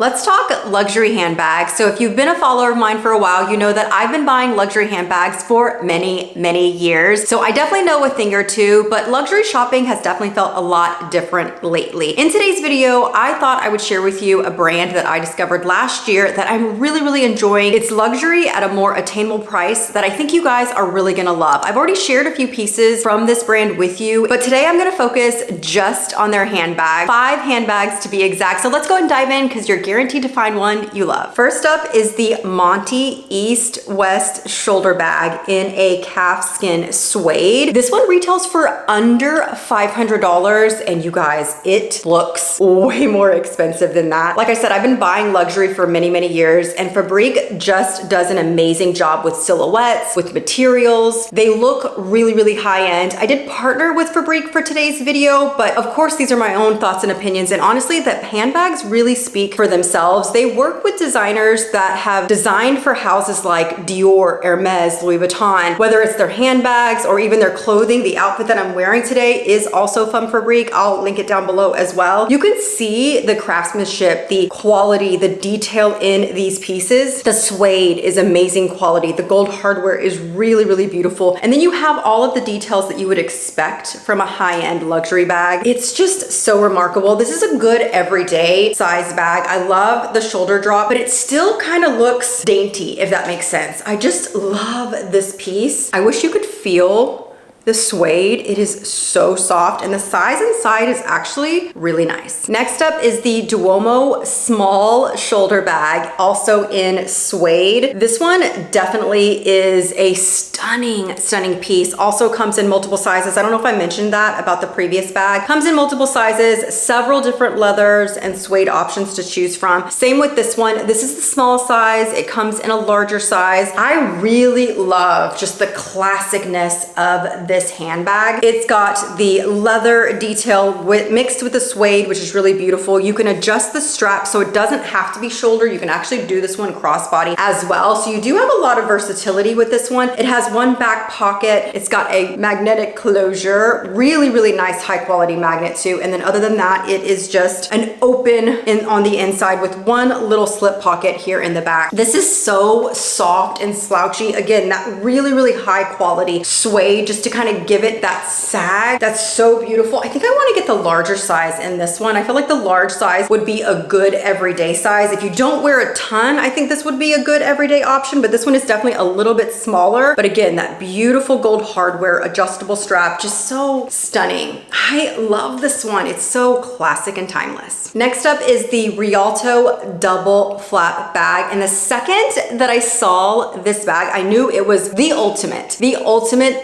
Let's talk luxury handbags. So if you've been a follower of mine for a while, you know that I've been buying luxury handbags for many years. So I definitely know a thing or two, but luxury shopping has definitely felt a lot different lately. In today's video, I thought I would share with you a brand that I discovered last year that I'm really enjoying. It's luxury at a more attainable price that I think you guys are really gonna love. I've already shared a few pieces from this brand with you, but today I'm gonna focus just on their handbag. 5 handbags to be exact. So let's go and dive in because you're guaranteed to find one you love. First up is the Monty East-West shoulder bag in a calfskin suede. This one retails for under $500, and you guys, it looks way more expensive than that. Like I said, I've been buying luxury for many years, and Fabrique just does an amazing job with silhouettes, with materials. They look really high end. I did partner with Fabrique for today's video, but of course these are my own thoughts and opinions, and honestly that handbags really speak for themselves. They work with designers that have designed for houses like Dior, Hermes, Louis Vuitton. Whether it's their handbags or even their clothing, the outfit that I'm wearing today is also from Fabrique. I'll link it down below as well. You can see the craftsmanship, the quality, the detail in these pieces. The suede is amazing quality. The gold hardware is really beautiful. And then you have all of the details that you would expect from a high-end luxury bag. It's just so remarkable. This is a good everyday size bag. I love the shoulder drop, but it still kind of looks dainty, if that makes sense. I just love this piece. I wish you could feel the suede. It is so soft, and the size inside is actually really nice. Next up is the Duomo small shoulder bag, also in suede. This one definitely is a stunning piece. Also comes in multiple sizes. I don't know if I mentioned that about the previous bag. Comes in multiple sizes, several different leathers and suede options to choose from. Same with this one. This is the small size. It comes in a larger size. I really love just the classicness of this handbag. It's got the leather detail mixed with the suede, which is really beautiful. You can adjust the strap so it doesn't have to be shoulder. You can actually do this one crossbody as well. So you do have a lot of versatility with this one. It has one back pocket. It's got a magnetic closure, really nice high quality magnet too. And then other than that, it is just an open on the inside with one little slip pocket here in the back. This is so soft and slouchy. Again, that really high quality suede just to kind of give it that sag. That's so beautiful. I think I want to get the larger size in this one. I feel like the large size would be a good everyday size. If you don't wear a ton, I think this would be a good everyday option, but this one is definitely a little bit smaller. But again, that beautiful gold hardware, adjustable strap, just so stunning. I love this one. It's so classic and timeless. Next up is the Rialto double flap bag. And the second that I saw this bag, I knew it was the ultimate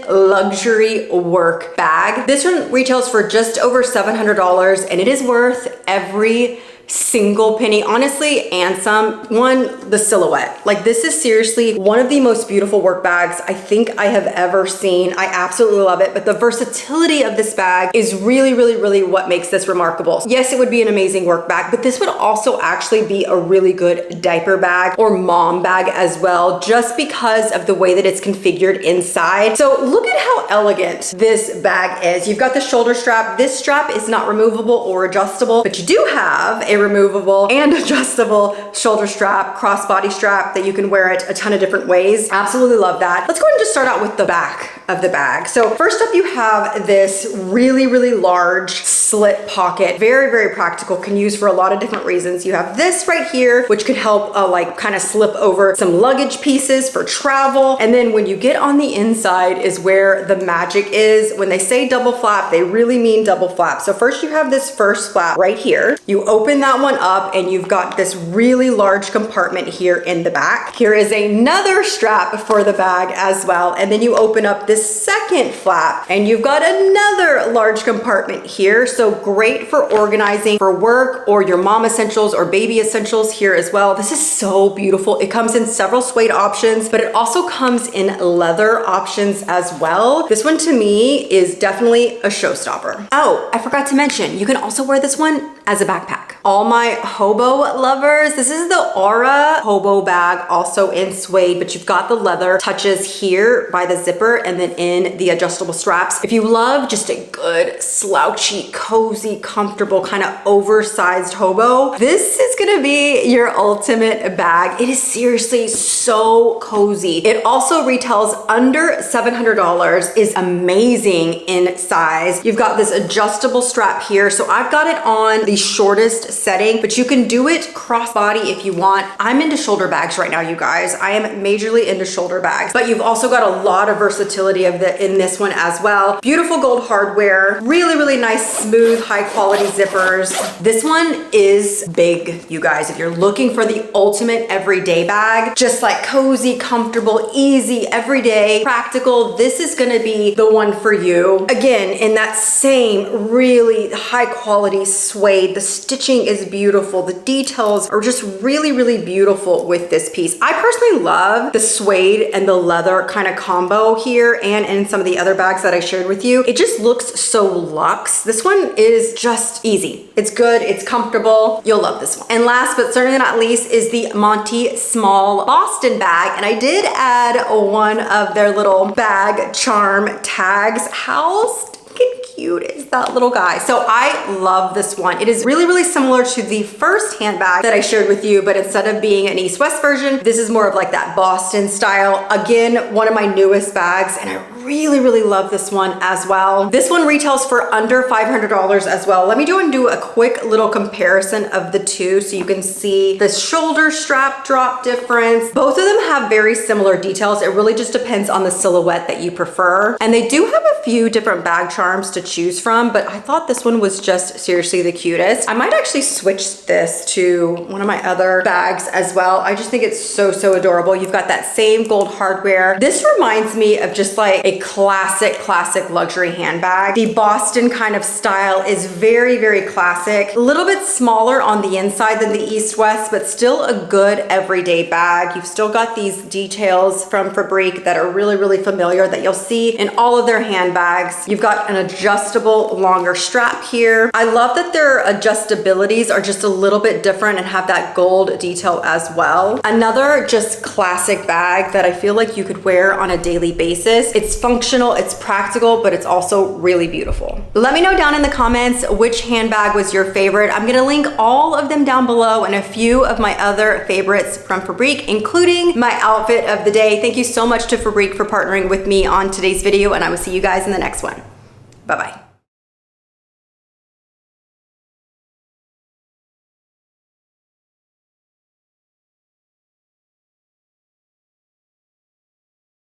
luxury work bag. This one retails for just over $700, and it is worth every single penny, honestly, and some. One, the silhouette. Like, this is seriously one of the most beautiful work bags I think I have ever seen. I absolutely love it, but the versatility of this bag is really what makes this remarkable. Yes, it would be an amazing work bag, but this would also actually be a really good diaper bag or mom bag as well, just because of the way that it's configured inside. So look at how elegant this bag is. You've got the shoulder strap. This strap is not removable or adjustable, but you do have a removable and adjustable shoulder strap, crossbody strap that you can wear it a ton of different ways. Absolutely love that. Let's go ahead and just start out with the back of the bag. So first up, you have this really large slip pocket. Very practical, can use for a lot of different reasons. You have this right here, which could help like kind of slip over some luggage pieces for travel. And then when you get on the inside is where the magic is. When they say double flap, they really mean double flap. So first you have this first flap right here. You open that one up and you've got this really large compartment here in the back. Here is another strap for the bag as well. And then you open up this second flap and you've got another large compartment here. So great for organizing for work or your mom essentials or baby essentials here as well. This is so beautiful. It comes in several suede options, but it also comes in leather options as well. This one to me is definitely a showstopper. Oh, I forgot to mention, you can also wear this one as a backpack. All my hobo lovers, this is the Aurahobo bag, also in suede, but you've got the leather touches here by the zipper and then in the adjustable straps. If you love just a good slouchy, cozy, comfortable, kind of oversized hobo, this is gonna be your ultimate bag. It is seriously so cozy. It also retails under $700, is amazing in size. You've got this adjustable strap here. So I've got it on the shortest setting, but you can do it crossbody if you want. I'm into shoulder bags right now, you guys. I am majorly into shoulder bags, but you've also got a lot of versatility in this one as well. Beautiful gold hardware, really, really nice, smooth, high quality zippers. This one is big, you guys. If you're looking for the ultimate everyday bag, just like cozy, comfortable, easy, everyday, practical, this is gonna be the one for you. Again, in that same really high quality suede, the stitching is beautiful. The details are just really, really beautiful with this piece. I personally love the suede and the leather kind of combo here and in some of the other bags that I shared with you. It just looks so luxe. This one is just easy. It's good, it's comfortable. You'll love this one. And last but certainly not least is the Monty small Boston bag. And I did add one of their little bag charm tags. How stinking cute is that little guy? So I love this one. It is really, really similar to the first handbag that I shared with you, but instead of being an East-West version, this is more of like that Boston style. Again, one of my newest bags, and I really, really love this one as well. This one retails for under $500 as well. Let me go and do a quick little comparison of the two so you can see the shoulder strap drop difference. Both of them have very similar details. It really just depends on the silhouette that you prefer. And they do have a few different bag charms to choose from, but I thought this one was just seriously the cutest. I might actually switch this to one of my other bags as well. I just think it's so, so adorable. You've got that same gold hardware. This reminds me of just like a classic luxury handbag. The Boston kind of style is very, very classic. A little bit smaller on the inside than the East-West, but still a good everyday bag. You've still got these details from Fabrique that are really, really familiar that you'll see in all of their handbags. You've got an adjustable longer strap here. I love that their adjustabilities are just a little bit different and have that gold detail as well. Another just classic bag that I feel like you could wear on a daily basis. It's functional, it's practical, but it's also really beautiful. Let me know down in the comments which handbag was your favorite. I'm gonna link all of them down below and a few of my other favorites from Fabrique, including my outfit of the day. Thank you so much to Fabrique for partnering with me on today's video, and I will see you guys in the next one. Bye-bye.